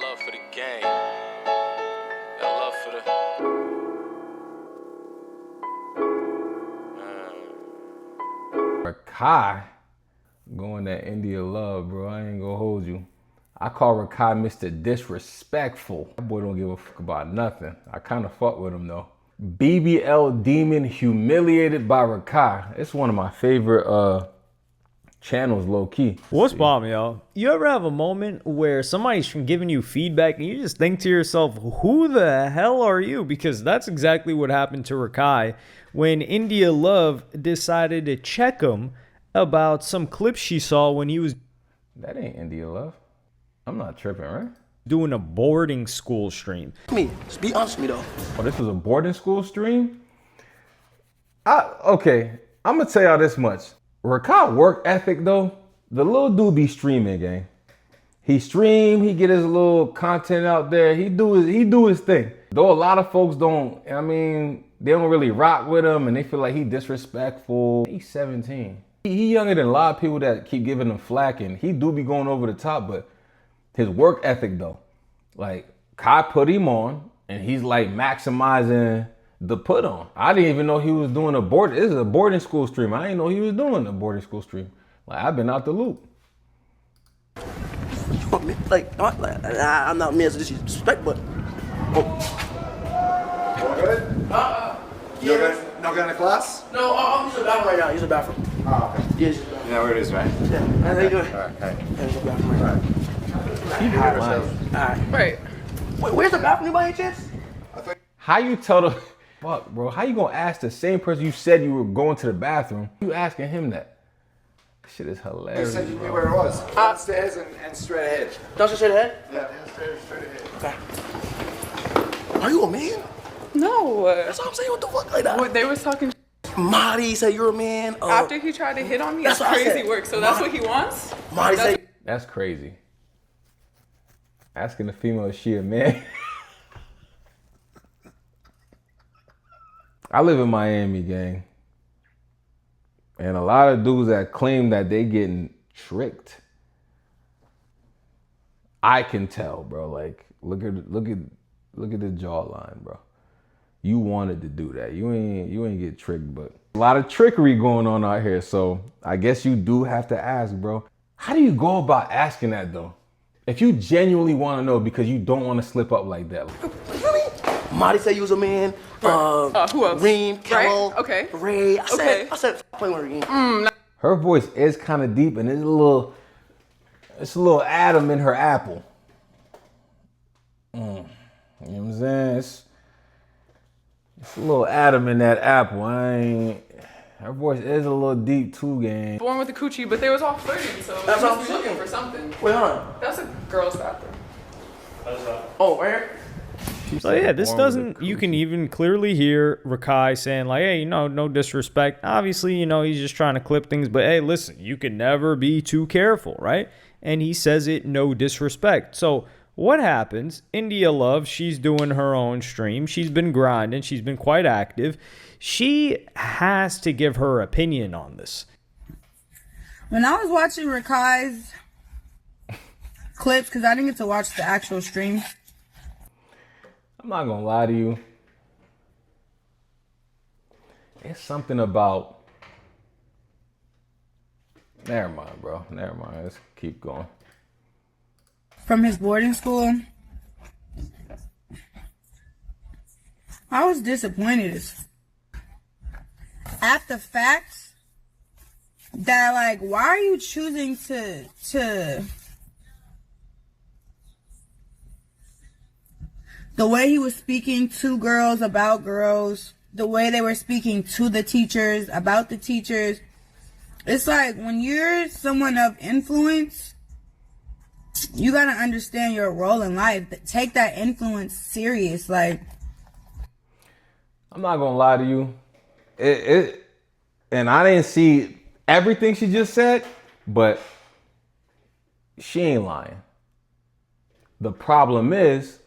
love for the game. Got love for the... Rakai going that India love, bro. I ain't gonna hold you. I call Rakai Mr. Disrespectful. That boy don't give a fuck about nothing. I kind of fuck with him though. BBL Demon humiliated by Rakai. It's one of my favorite channels, low key. What's bomb, y'all? You ever have a moment where somebody's giving you feedback and you just think to yourself, who the hell are you? Because that's exactly what happened to Rakai when India Love decided to check him about some clips she saw when he was... That ain't India Love. I'm not tripping, right? Doing a boarding school stream. Just be honest with me though. Oh, this was a boarding school stream? Okay, I'm gonna tell y'all this much. Rakai work ethic though, the little dude be streaming, gang. He stream, he get his little content out there, he do his thing. Though a lot of folks don't, I mean, they don't really rock with him and they feel like he disrespectful. He's 17. He younger than a lot of people that keep giving him flack, and he do be going over the top, but his work ethic though, like Kai put him on and he's like maximizing the put on. I didn't even know he was doing this is a boarding school stream. I didn't know he was doing a boarding school stream. Like, I've been out the loop. I'm not meant to disrespect, but All good? yeah. Not going to class? No, I'm using the bathroom right now. Use the bathroom. Oh, okay. Yeah, use the bathroom. You know where it is, right? Yeah. How you doing? All right, hey. Yeah, use the bathroom right now. Alright. Right. Wait, where's the bathroom by any chance? How you tell the fuck, bro? How you gonna ask the same person you said you were going to the bathroom? You asking him that? Shit is You hilarious. said you knew where it was. Downstairs and straight ahead. Downstairs straight ahead? Yeah, downstairs straight ahead. Okay. Are you a man? No. That's what I'm saying. What the fuck like that? What they was talking Marty said you're a man. after he tried to hit on me. That's That's what I crazy said. work. So that's what he wants. Marty said. That's crazy. Asking the female if she a man. I live in Miami, gang. And a lot of dudes that claim that they getting tricked. I can tell, bro. Like, look at the jawline, bro. You wanted to do that. You ain't get tricked, but a lot of trickery going on out here. So I guess you do have to ask, bro. How do you go about asking that though? If you genuinely want to know because you don't want to slip up like that. Marty said you was a man. Who else? Reem, Kello, Right? Okay. Ray. Okay. I said, play with Reem. Her voice is kind of deep, and it's a little atom in her apple. You know what I'm saying? It's a little atom in that apple. Her voice is a little deep too, gang. Born with a coochie, but they was all flirting, so That's they what must I'm be looking saying. for something. Wait, hold on. That's a girl's bathroom. Oh, right here? So yeah, this doesn't, you can even clearly hear Rakai saying like, hey, no disrespect. Obviously, he's just trying to clip things, but hey, listen, you can never be too careful, right? And he says it, no disrespect. So what happens? India Love, she's doing her own stream. She's been grinding. She's been quite active. She has to give her opinion on this. When I was watching Rakai's clips, because I didn't get to watch the actual stream. I'm not gonna lie to you. It's something about... Never mind, bro. Never mind. Let's keep going. From his boarding school, I was disappointed at the fact that, like, why are you choosing to the way he was speaking to girls about girls, the way they were speaking to the teachers about the teachers. It's like when you're someone of influence, you gotta understand your role in life. Take that influence serious. Like, I'm not gonna lie to you. And I didn't see everything she just said, but she ain't lying. The problem is,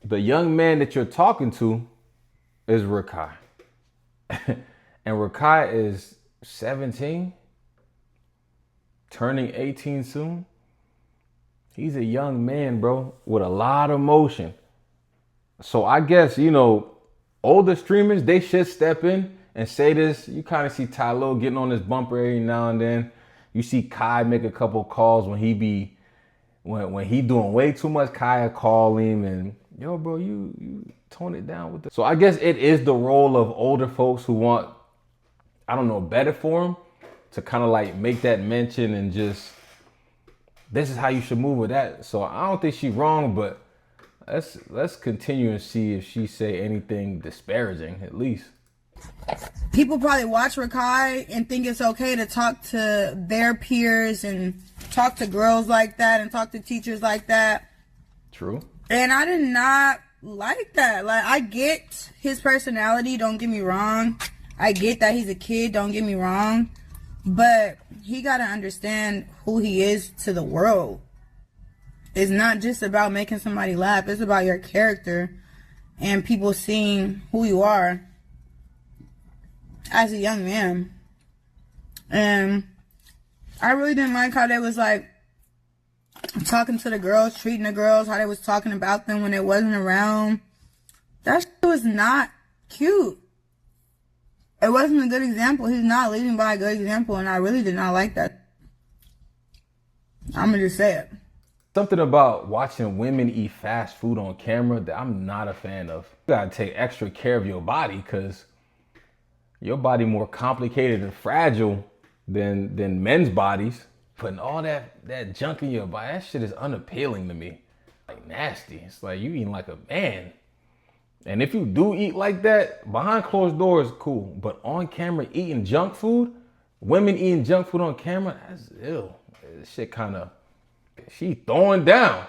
the young man that you're talking to is Rakai. And Rakai is 17, turning 18 soon. He's a young man, bro, with a lot of emotion. So I guess, you know, older streamers, they should step in and say this. You kind of see Tylo getting on his bumper every now and then. You see Kai make a couple calls when when he doing way too much. Kai call him and, yo, bro, you tone it down with the. So I guess it is the role of older folks who want, I don't know, better for him to kind of like make that mention and just, this is how you should move with that. So I don't think she's wrong, but let's continue and see if she say anything disparaging at least. People probably watch Rakai and think it's okay to talk to their peers and talk to girls like that and talk to teachers like that. True. And I did not like that. Like, I get his personality, don't get me wrong. I get that he's a kid, don't get me wrong. But he got to understand who he is to the world. It's not just about making somebody laugh. It's about your character and people seeing who you are as a young man. And I really didn't like how they was like talking to the girls, treating the girls, how they was talking about them when they wasn't around. That shit was not cute. It wasn't a good example. He's not leading by a good example, and I really did not like that. I'm gonna just say it. Something about watching women eat fast food on camera that I'm not a fan of. You gotta take extra care of your body because your body more complicated and fragile than men's bodies. Putting all that junk in your body, that shit is unappealing to me. Like nasty. It's like you eating like a man. And if you do eat like that, behind closed doors, cool. But on camera eating junk food, women eating junk food on camera, that's ill. This shit kind of, she throwing down.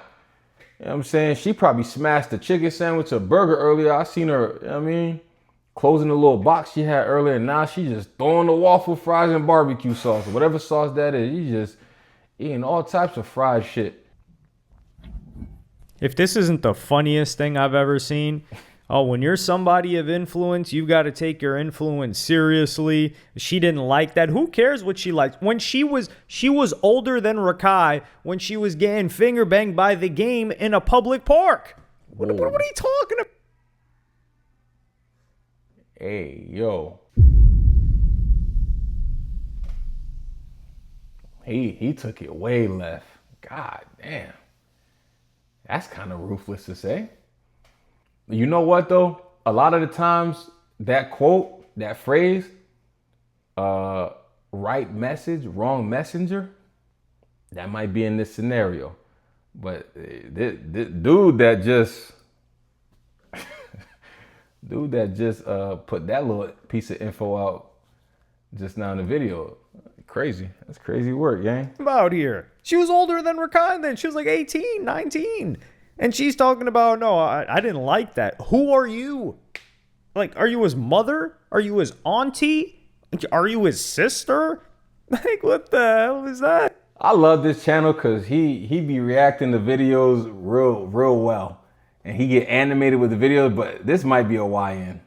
You know what I'm saying? She probably smashed a chicken sandwich or burger earlier. I seen her, you know what I mean, closing the little box she had earlier. And now she just throwing the waffle fries and barbecue sauce, or whatever sauce that is. You just eating all types of fried shit. If this isn't the funniest thing I've ever seen, when you're somebody of influence, you've got to take your influence seriously. She didn't like that. Who cares what she liked? When she was older than Rakai when she was getting finger banged by the game in a public park. What are you talking about? Hey, yo. He took it way left. God damn. That's kind of ruthless to say. You know what though? A lot of the times that quote, that phrase, right message, wrong messenger, that might be in this scenario. But this dude that just put that little piece of info out just now in the video, crazy. That's crazy work, gang. About here. She was older than Rakai then. She was like 18, 19. And she's talking about, no, I didn't like that. Who are you? Like, are you his mother? Are you his auntie? Are you his sister? Like, what the hell is that? I love this channel because he be reacting to videos real well. And he get animated with the videos, but this might be a YN.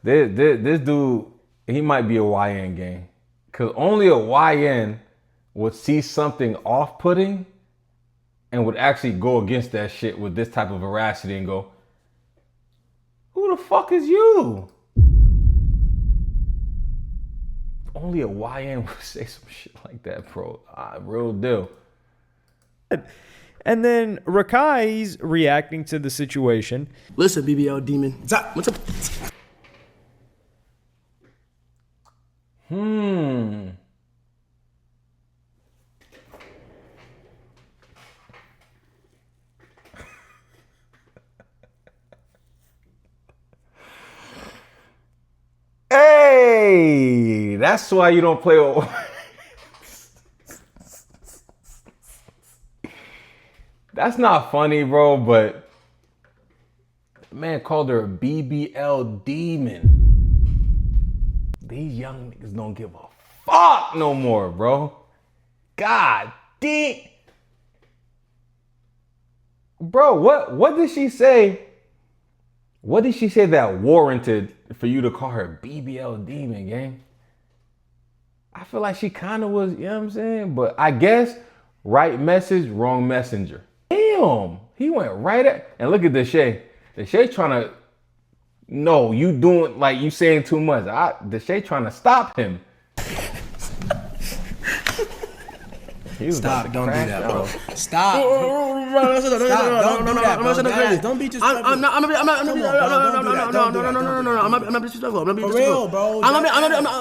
This dude, he might be a YN gang. Because only a YN would see something off-putting and would actually go against that shit with this type of veracity and go, who the fuck is you? Only a YN would say some shit like that, bro. Real deal. And then Rakai's reacting to the situation. Listen, BBL Demon. What's up? Hey, that's why you don't play with... That's not funny, bro, but man called her a BBL demon. These young niggas don't give a fuck no more, bro. God damn. Bro, what did she say? What did she say that warranted for you to call her BBL demon, gang? I feel like she kind of was, you know what I'm saying? But I guess Right message, wrong messenger. Damn, he went right at, and look at Deshae. Deshae trying to, no, you doing, like, you saying too much. Deshae trying to stop him. Stop, don't do that, bro. Stop. Stop, don't do that, bro. Don't be disrespectful. I'm not disrespectful. I'm not being For real, bro. I'm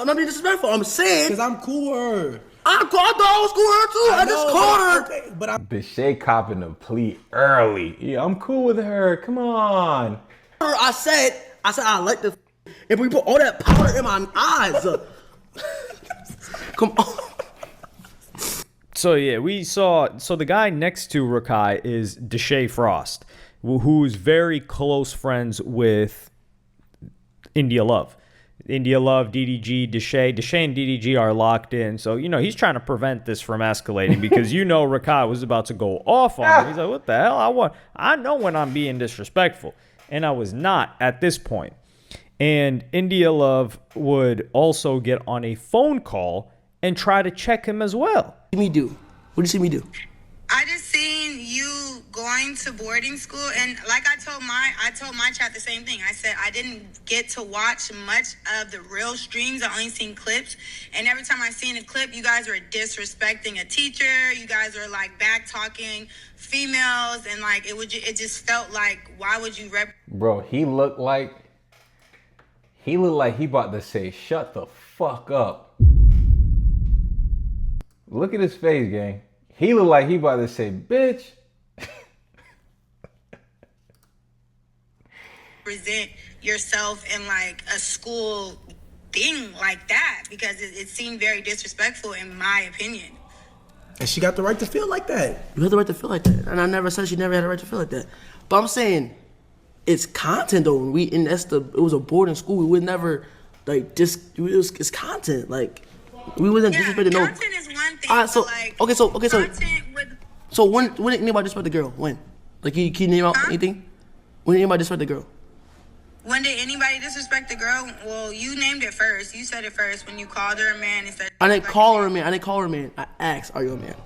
not being disrespectful. I'm saying. Because I'm cool with her. I thought I was cool with her too. I just called her. Okay, but I'm Deshae copping the plea early. Yeah, I'm cool with her. Come on. I said I like the. If we put all that powder in my eyes, come on. So yeah, we saw. So the guy next to Rakai is Deshae Frost, who's very close friends with India Love. India Love, DDG, Deshae and DDG are locked in. So, he's trying to prevent this from escalating because Rakai was about to go off on him. He's like, what the hell? I know when I'm being disrespectful. And I was not at this point. And India Love would also get on a phone call and try to check him as well. What do you do? What do you see me do? I just seen you going to boarding school, and like I told my chat the same thing. I said I didn't get to watch much of the real streams. I only seen clips, and every time I seen a clip, you guys were disrespecting a teacher. You guys were like back talking females, and like it just felt like, why would you Bro, he looked like he about to say, shut the fuck up. Look at his face, gang. He looked like he about to say, bitch. represent yourself in like a school thing like that? Because it seemed very disrespectful in my opinion. And she got the right to feel like that. You have the right to feel like that, and I never said she never had the right to feel like that. But I'm saying, it's content though. It was a boarding school. We would never it's content. Like we wasn't disrespecting no. Content is one thing. All right, so like, so content would. So when did anybody disrespect the girl? When? Like can you name out anything? When did anybody disrespect the girl? When did anybody disrespect the girl? Well, you named it first. You said it first when you called her a man and said. I didn't call her a man. I asked, "Are you a man?"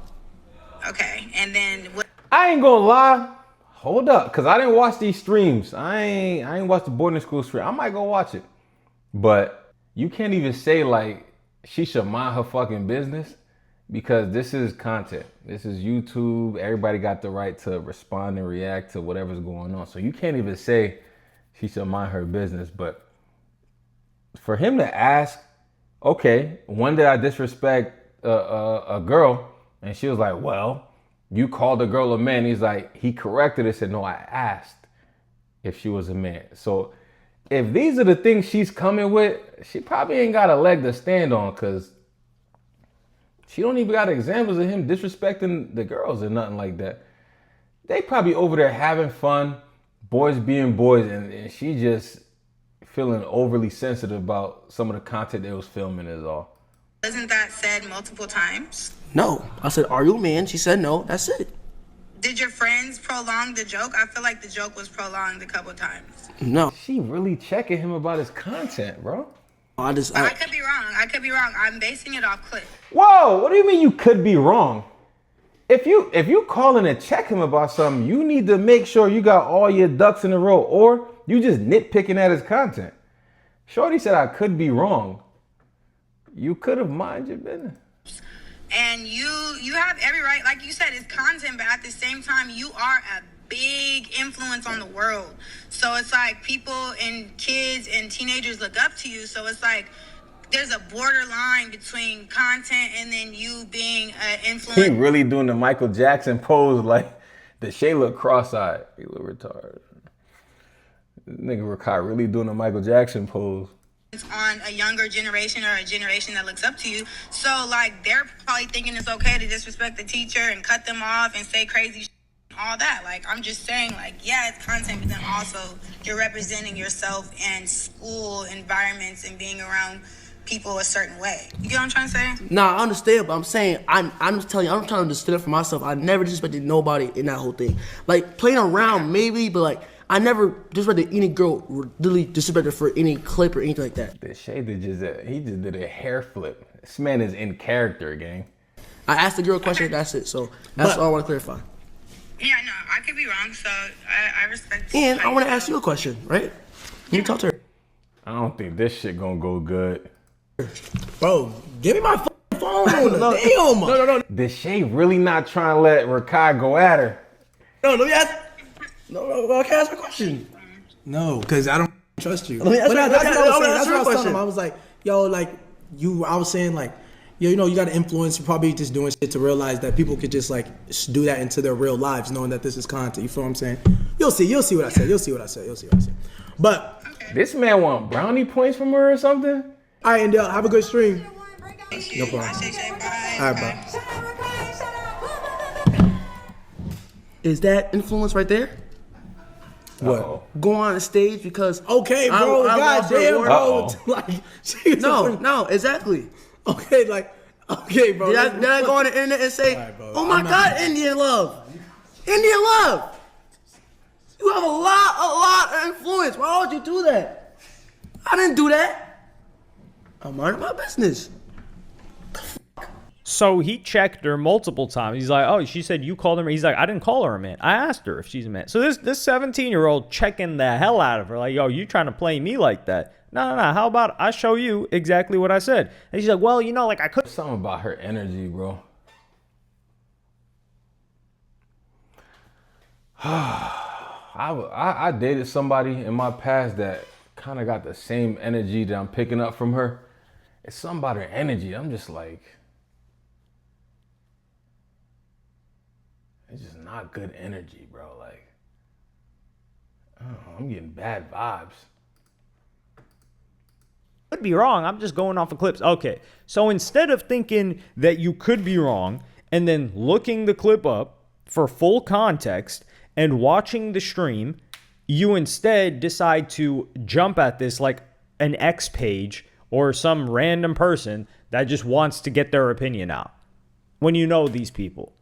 Okay, and then what? I ain't gonna lie. Hold up, cause I didn't watch these streams. I ain't watched the boarding school stream. I might go watch it, but you can't even say like she should mind her fucking business, because this is content. This is YouTube. Everybody got the right to respond and react to whatever's going on. So you can't even say she should mind her business. But for him to ask, okay, when did I disrespect a girl? And she was like, well, you called the girl a man. He's like, he corrected it, said, no, I asked if she was a man. So if these are the things she's coming with, she probably ain't got a leg to stand on, because she don't even got examples of him disrespecting the girls or nothing like that. They probably over there having fun, boys being boys, and she just feeling overly sensitive about some of the content they was filming is all. Wasn't that said multiple times? No. I said, "Are you a man?" She said, "No." That's it. Did your friends prolong the joke? I feel like the joke was prolonged a couple times. No. She really checking him about his content, bro. I could be wrong. I'm basing it off clip. Whoa, what do you mean you could be wrong? If you calling to check him about something, you need to make sure you got all your ducks in a row, or you just nitpicking at his content. Shorty said I could be wrong. You could have mind your business. And you have every right, like you said, it's content, but at the same time, you are a big influence on the world. So it's like people and kids and teenagers look up to you. So it's like there's a borderline between content and then you being an influencer. He really doing the Michael Jackson pose, like the Shay look cross-eyed. He look retarded. Nigga Rakai really doing the Michael Jackson pose. On a younger generation or a generation that looks up to you. So like they're probably thinking it's okay to disrespect the teacher and cut them off and say crazy shit and all that. Like I'm just saying, like, yeah, it's content, but then also you're representing yourself in school environments and being around people a certain way. You get what I'm trying to say? Nah, I understand, but I'm saying I'm just telling you, I'm trying to understand it for myself. I never disrespected nobody in that whole thing. Like playing around maybe, but like I never disrespected any girl, really disrespected for any clip or anything like that. The Shay he just did a hair flip. This man is in character, gang. I asked the girl a question. That's it. So that's all I want to clarify. Yeah, no, I could be wrong, so I respect. And I want to ask you a question, right? You talk to her. I don't think this shit gonna go good. Bro, give me my phone. Damn. No. Deshae really not trying to let Rakai go at her. No, let me ask. No, I can ask my question. No, because I don't trust you. Let me ask But her- that's what I was let me saying. ask That's her what I a was telling question. him. I was like, yo, like, I was saying, like, yo, you know, you got to influence. You're probably just doing shit to realize that people could just, like, do that into their real lives, knowing that this is content. You feel what I'm saying? You'll see what I said. You'll see what I said. But, This man want brownie points from her or something? all right, Indel, have a good stream. No problem. Bye. All right, bro. Is that influence right there? What? Uh-oh. Go on the stage because Okay, bro. I lost her Goddamn, award. bro. Uh-oh. Like, she was No, exactly. Okay, like, okay, bro. Did I go on the internet and say, Alright, bro. "Oh my I'm not- God, Indian love, Indian love"? You have a lot of influence. Why would you do that? I didn't do that. I'm minding my business. So he checked her multiple times. He's like, oh, she said you called her. He's like, I didn't call her a man. I asked her if she's a man. So this 17-year-old checking the hell out of her. Like, yo, you trying to play me like that? No. How about I show you exactly what I said? And she's like, well, you know, like I could. Something about her energy, bro. I dated somebody in my past that kind of got the same energy that I'm picking up from her. It's something about her energy. I'm just like, it's just not good energy, bro. Like, I don't know, I'm getting bad vibes. Could be wrong. I'm just going off of clips. Okay. So instead of thinking that you could be wrong and then looking the clip up for full context and watching the stream, you instead decide to jump at this like an X page or some random person that just wants to get their opinion out when you know these people.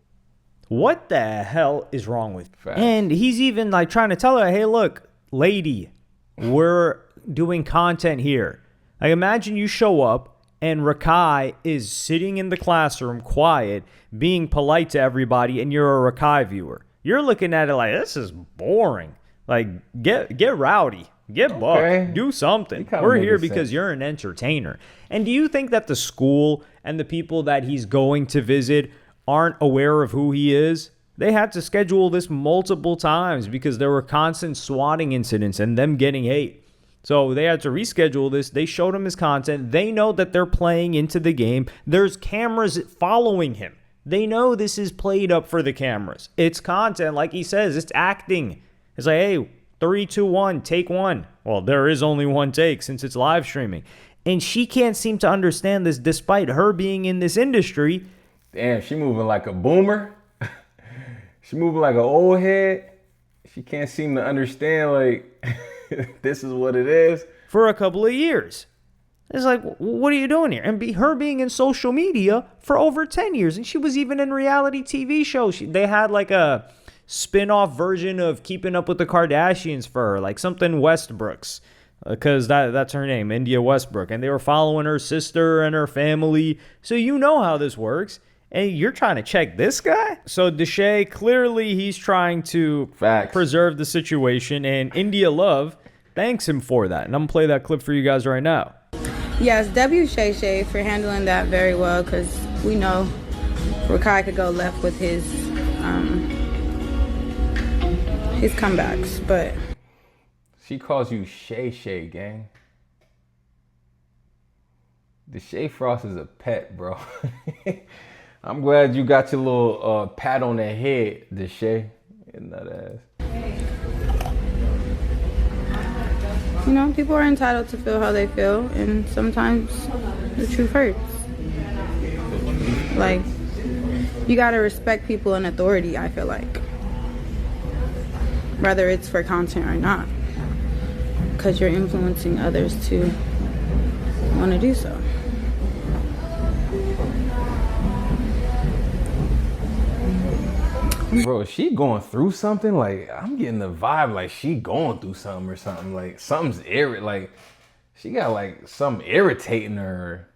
What the hell is wrong with you? Facts. And he's even like trying to tell her, hey, look, lady, we're doing content here. Like, imagine you show up and Rakai is sitting in the classroom, quiet, being polite to everybody, and you're a Rakai viewer. You're looking at it like, this is boring. Like, get rowdy. Get bucked. Okay. Do something. kinda We're make here sense. because you're an entertainer. And do you think that the school and the people that he's going to visit aren't aware of who he is? They had to schedule this multiple times because there were constant swatting incidents and them getting hate. So they had to reschedule this. They showed him his content. They know that they're playing into the game. There's cameras following him. They know this is played up for the cameras. It's content, like he says. It's acting. It's like, hey, 3, 2, 1, take one. Well, there is only one take since it's live streaming. And she can't seem to understand this despite her being in this industry. Damn, she moving like a boomer. She moving like an old head. She can't seem to understand, like, this is what it is. For a couple of years. It's like, what are you doing here? And her being in social media for over 10 years. And she was even in reality TV shows. They had like a spin-off version of Keeping Up with the Kardashians for her. Like something Westbrooks. Because that's her name, India Westbrook. And they were following her sister and her family. So you know how this works. And you're trying to check this guy? So Deshae, clearly he's trying to Facts. preserve the situation. And India Love thanks him for that. And I'm going to play that clip for you guys right now. Yes, W Shay Shay for handling that very well, because we know Rakai could go left with his comebacks, but She calls you Shay Shay, gang. The Shay Frost is a pet, bro. I'm glad you got your little pat on the head, the Shay. In that ass. you know, people are entitled to feel how they feel, and sometimes the truth hurts. Like, you gotta respect people in authority, I feel like. Whether it's for content or not. Because you're influencing others to want to do so. Bro, is she going through something? Like, I'm getting the vibe like she going through something or something. Like, something's like, she got like something irritating her.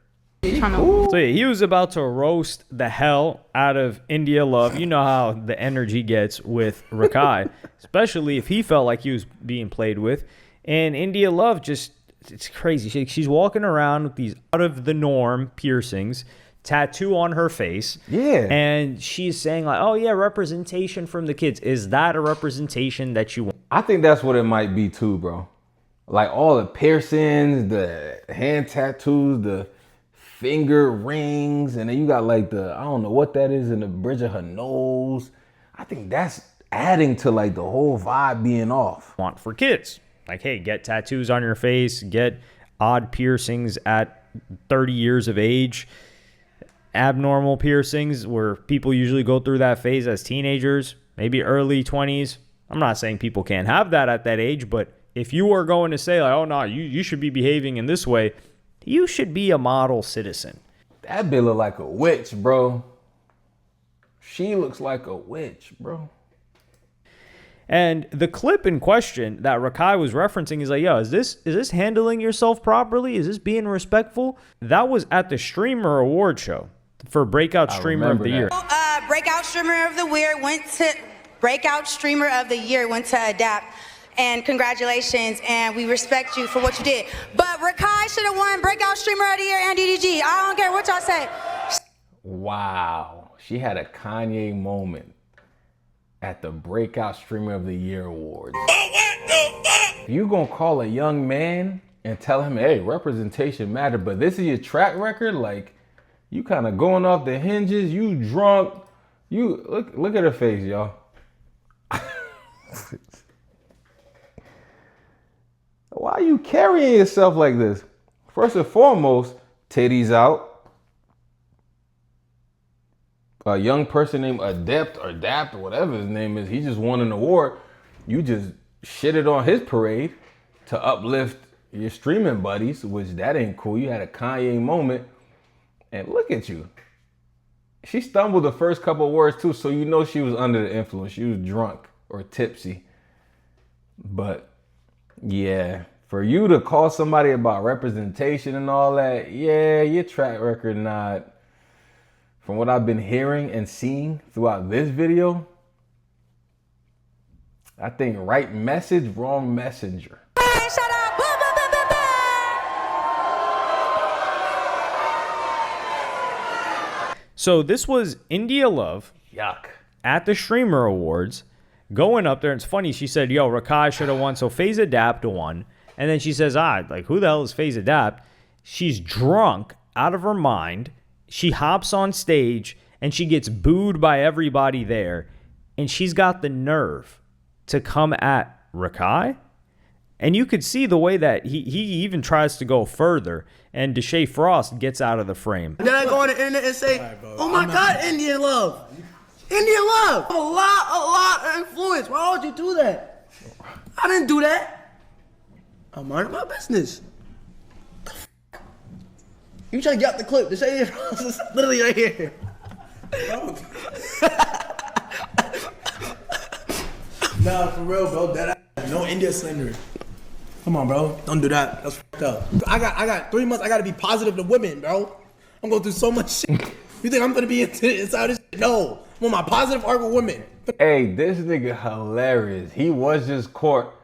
So yeah, he was about to roast the hell out of India Love. You know how the energy gets with Rakai, especially if he felt like he was being played with. And India Love just, it's crazy. She's walking around with these out of the norm piercings, tattoo on her face. Yeah. And she's saying like, oh yeah, representation from the kids. Is that a representation that you want? I think that's what it might be too, bro. Like all the piercings, the hand tattoos, the finger rings, and then you got like the, I don't know what that is in the bridge of her nose. I think that's adding to like the whole vibe being off. Want for kids. Like, hey, get tattoos on your face, get odd piercings at 30 years of age, abnormal piercings where people usually go through that phase as teenagers, maybe early 20s. I'm not saying people can't have that at that age, but if you are going to say like, oh no, you should be behaving in this way, you should be a model citizen. That bitch look like a witch, bro. She looks like a witch, bro. And the clip in question that Rakai was referencing is like, yo, is this handling yourself properly? Is this being respectful? That was at the Streamer Award show for Breakout Streamer of the Year. Breakout Streamer of the Year went to Adapt. And congratulations, and we respect you for what you did. But Rakai should have won Breakout Streamer of the Year and DDG. I don't care what y'all say. Wow. She had a Kanye moment at the Breakout Streamer of the Year Awards. You gonna call a young man and tell him, hey, representation matter, but this is your track record? Like, you kind of going off the hinges, you drunk. You look at her face, y'all. Why are you carrying yourself like this? First and foremost, titties out. A young person named Adept or Dapt or whatever his name is, he just won an award. You just shitted on his parade to uplift your streaming buddies, which that ain't cool. You had a Kanye moment. And look at you. She stumbled the first couple of words too, so you know she was under the influence. She was drunk or tipsy. But yeah, for you to call somebody about representation and all that, yeah, your track record not, from what I've been hearing and seeing throughout this video, I think right message, wrong messenger. Shut up. So this was India Love Yuck. at the Streamer Awards going up there. And it's funny, she said, yo, Rakai should have won, so FaZe Adapt won. And then she says, like, who the hell is FaZe Adapt? She's drunk out of her mind. She hops on stage and she gets booed by everybody there. And she's got the nerve to come at Rakai. And you could see the way that he even tries to go further. And Deshae Frost gets out of the frame. Then I go on the internet and say, oh my God, Indian Love. Indian Love. A lot of influence. Why would you do that? I didn't do that. I'm minding my business. You trying to get out the clip. Deshae Frost is literally right here. Nah, for real, bro. No India slander. Come on, bro. Don't do that. That's fucked up. I got 3 months. I gotta be positive to women, bro. I'm going through so much shit. You think I'm gonna be inside this shit? No. I'm on my positive arc with women. Hey, this nigga hilarious. He was just caught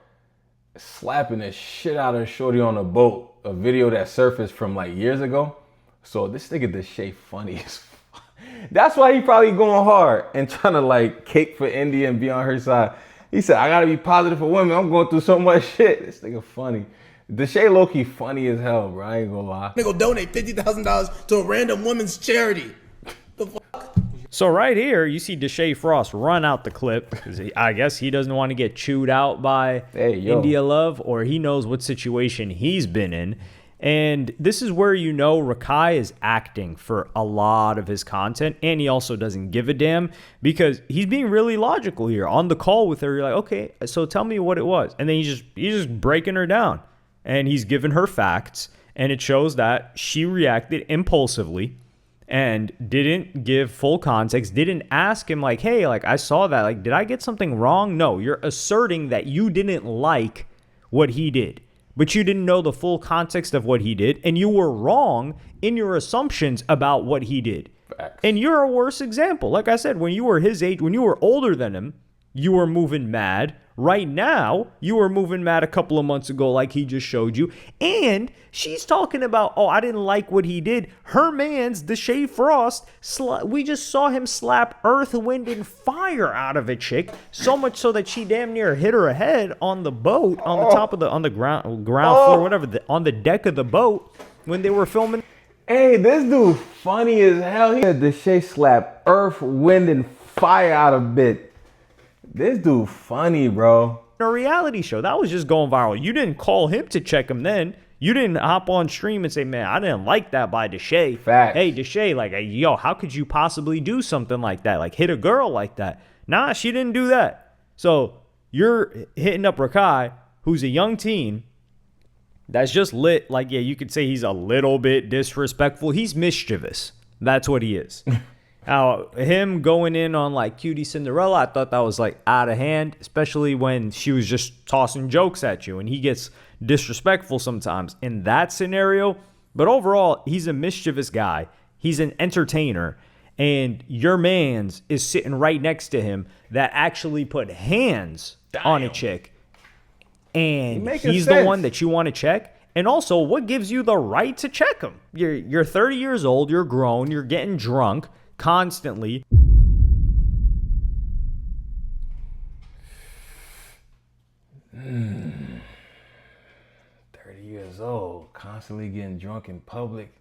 slapping the shit out of shorty on a boat. A video that surfaced from like years ago. So this nigga Deshae funny as fuck. That's why he probably going hard and trying to like cake for India and be on her side. He said, I gotta be positive for women. I'm going through so much shit. This nigga funny. Deshae low-key funny as hell, bro. I ain't gonna lie. Nigga donate $50,000 to a random women's charity. The fuck? So right here, you see Deshae Frost run out the clip. Because I guess he doesn't want to get chewed out by India Love, or he knows what situation he's been in. And this is where you know Rakai is acting for a lot of his content, and he also doesn't give a damn because he's being really logical here. On the call with her, you're like, okay, so tell me what it was. And then he's just breaking her down, and he's giving her facts, and it shows that she reacted impulsively and didn't give full context, didn't ask him like, hey, like I saw that, like did I get something wrong? No, you're asserting that you didn't like what he did. but you didn't know the full context of what he did, and you were wrong in your assumptions about what he did. Facts. And you're a worse example. Like I said, when you were his age, when you were older than him, you were moving mad. Right now, you were moving mad a couple of months ago, like he just showed you. And she's talking about, oh, I didn't like what he did. Her man's Deshae Frost. We just saw him slap earth, wind, and fire out of a chick, so much so that she damn near hit her head on the boat, on the top of on the ground floor, whatever, on the deck of the boat when they were filming. Hey, this dude funny as hell. He said Deshae slapped earth, wind, and fire out of bit. This dude funny, bro. A reality show that was just going viral. You didn't call him to check him then. You didn't hop on stream and say, man, I didn't like that by Deshae. Facts. Hey, Deshae, like, yo, how could you possibly do something like that? Like, hit a girl like that? Nah, she didn't do that. So you're hitting up Rakai, who's a young teen that's just lit. Like, yeah, you could say he's a little bit disrespectful. He's mischievous. That's what he is. Now, him going in on like Cutie Cinderella, I thought that was like out of hand, especially when she was just tossing jokes at you, and he gets disrespectful sometimes in that scenario. But overall, he's a mischievous guy. He's an entertainer, and your man's is sitting right next to him that actually put hands on a chick, and he's the one that you want to check. And also, what gives you the right to check him? You're 30 years old, you're grown, you're getting drunk constantly. 30 years old, constantly getting drunk in public.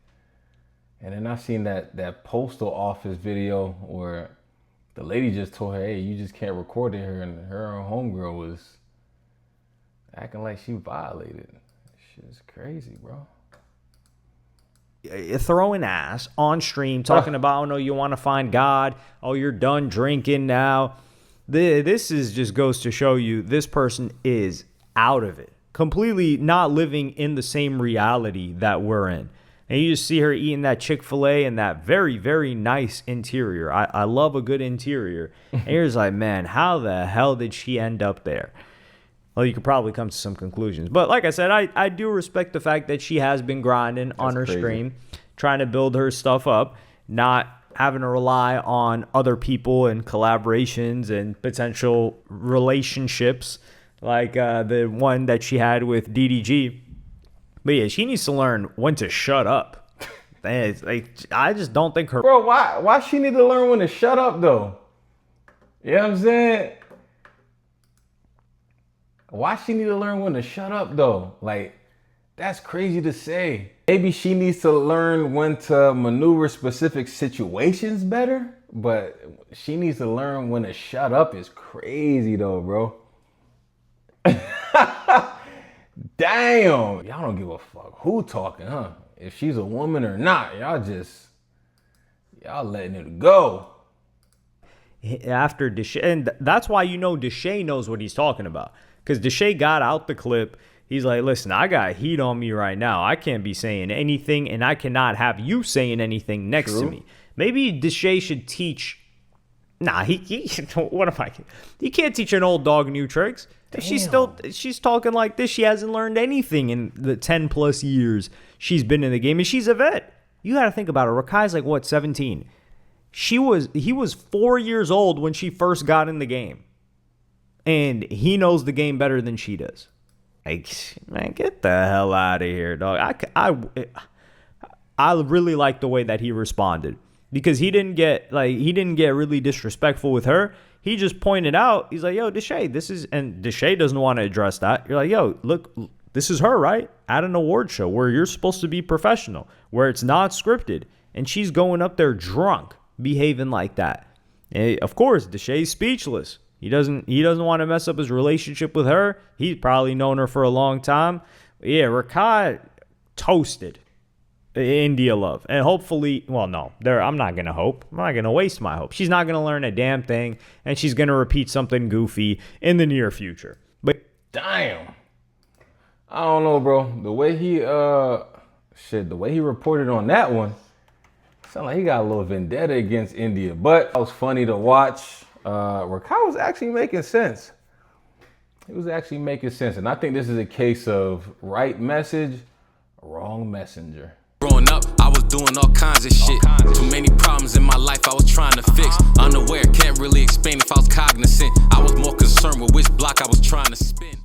And then I seen that postal office video where the lady just told her, hey, you just can't record it here, and her homegirl was acting like she violated. Shit's crazy, bro. Throwing ass on stream, talking about, oh no, you want to find God. Oh, you're done drinking now. This is just goes to show you this person is out of it. Completely not living in the same reality that we're in. And you just see her eating that Chick-fil-A and that very, very nice interior. I love a good interior. And you're just like, man, how the hell did she end up there? Well, you could probably come to some conclusions. But like I said, I do respect the fact that she has been grinding on her stream, trying to build her stuff up, not having to rely on other people and collaborations and potential relationships like the one that she had with DDG. But yeah, she needs to learn when to shut up. I just don't think her... Bro, why she need to learn when to shut up, though? You know what I'm saying? Why she need to learn when to shut up, though? Like, that's crazy to say. Maybe she needs to learn when to maneuver specific situations better, but she needs to learn when to shut up is crazy, though, bro. Damn. Y'all don't give a fuck who talking, huh? If she's a woman or not, y'all letting it go. After Deshae, and that's why you know Deshae knows what he's talking about. Because Deshae got out the clip. He's like, listen, I got heat on me right now. I can't be saying anything, and I cannot have you saying anything next to me. Maybe Deshae should teach. Nah, what am I? He can't teach an old dog new tricks. If she's talking like this, she hasn't learned anything in the 10 plus years she's been in the game, and she's a vet. You got to think about it. Rakai's like, what, 17? He was 4 years old when she first got in the game. And he knows the game better than she does. Like, man, get the hell out of here, dog. I really like the way that he responded. Because he didn't get really disrespectful with her. He just pointed out, he's like, yo, Deshae, and Deshae doesn't want to address that. You're like, yo, look, this is her, right? At an award show where you're supposed to be professional, where it's not scripted. And she's going up there drunk, behaving like that. And of course, Deshae's speechless. He doesn't want to mess up his relationship with her. He's probably known her for a long time. But yeah, Rakai toasted India Love. And hopefully, well, no, I'm not going to hope. I'm not going to waste my hope. She's not going to learn a damn thing, and she's going to repeat something goofy in the near future. But damn. I don't know, bro. The way he reported on that one, sounded like he got a little vendetta against India. But it was funny to watch. Rakai was actually making sense. He was actually making sense. And I think this is a case of right message, wrong messenger. Growing up, I was doing all kinds of shit. Too many problems in my life I was trying to fix. Unaware, can't really explain if I was cognizant. I was more concerned with which block I was trying to spin.